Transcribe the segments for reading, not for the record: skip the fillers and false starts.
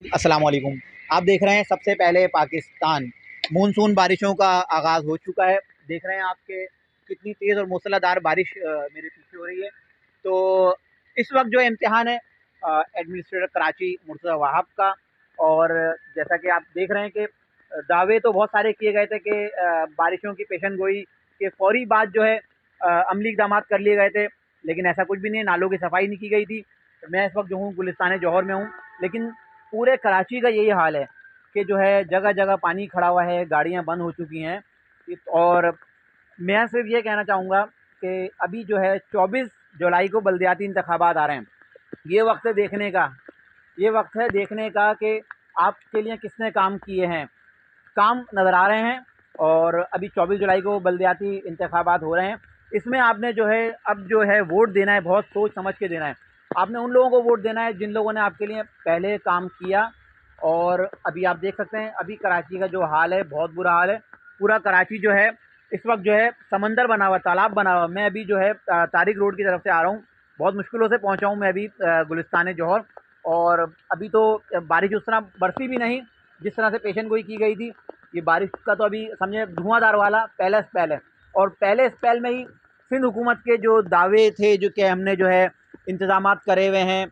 अस्सलाम वालेकुम। आप देख रहे हैं सबसे पहले पाकिस्तान। मानसून बारिशों का आगाज़ हो चुका है। देख रहे हैं आपके कितनी तेज़ और मूसलाधार बारिश मेरे पीछे हो रही है। तो इस वक्त जो इम्तिहान है एडमिनिस्ट्रेटर कराची मुर्तज़ा वहाब का, और जैसा कि आप देख रहे हैं कि दावे तो बहुत सारे किए गए थे कि बारिशों की पेशन गोई के फौरी बाद जो है अमली इक़दाम कर लिए गए थे, लेकिन ऐसा कुछ भी नहीं है। नालों की सफाई नहीं की गई थी। मैं इस वक्त जो हूँ गुलिस्तान जौहर में हूँ, लेकिन पूरे कराची का यही हाल है कि जो है जगह जगह पानी खड़ा हुआ है, गाड़ियाँ बंद हो चुकी हैं। और मैं सिर्फ ये कहना चाहूँगा कि अभी जो है 24 जुलाई को बल्दियाती इंतखाबात आ रहे हैं। ये वक्त है देखने का, ये वक्त है देखने का कि आपके लिए किसने काम किए हैं। काम नज़र आ रहे हैं। और अभी 24 जुलाई को बल्दियाती इंतखाबात हो रहे हैं। इसमें आपने जो है अब जो है वोट देना है, बहुत सोच समझ के देना है। आपने उन लोगों को वोट देना है जिन लोगों ने आपके लिए पहले काम किया। और अभी आप देख सकते हैं अभी कराची का जो हाल है बहुत बुरा हाल है। पूरा कराची जो है इस वक्त जो है समंदर बना हुआ, तालाब बना हुआ। मैं अभी जो है तारिक रोड की तरफ से आ रहा हूँ। बहुत मुश्किलों से पहुँचा हूँ मैं अभी गुलिस्तान जौहर। और अभी तो बारिश उस तरह बरसी भी नहीं जिस तरह से पेशन गोई की गई थी। ये बारिश का तो अभी समझे धुआंधार वाला पहला स्पेल है। और पहले स्पेल में ही सिंध हुकूमत के जो दावे थे, जो कि हमने जो है इंतज़ामात करे हुए हैं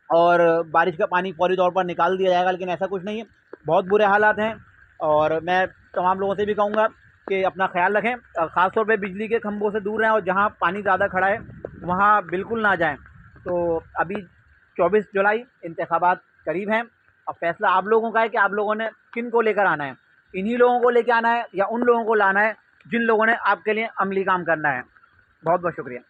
और बारिश का पानी फौरी तौर पर निकाल दिया जाएगा, लेकिन ऐसा कुछ नहीं है। बहुत बुरे हालात हैं। और मैं तमाम लोगों से भी कहूँगा कि अपना ख्याल रखें, ख़ास तौर पे बिजली के खंभों से दूर रहें, और जहाँ पानी ज़्यादा खड़ा है वहाँ बिल्कुल ना जाएँ। तो अभी 24 जुलाई इंतखाबात करीब हैं। अब फैसला आप लोगों का है कि आप लोगों ने किन को लेकर आना है। इन्हीं लोगों को लेके आना है या उन लोगों को लाना है जिन लोगों ने आपके लिए अमली काम करना है। बहुत बहुत शुक्रिया।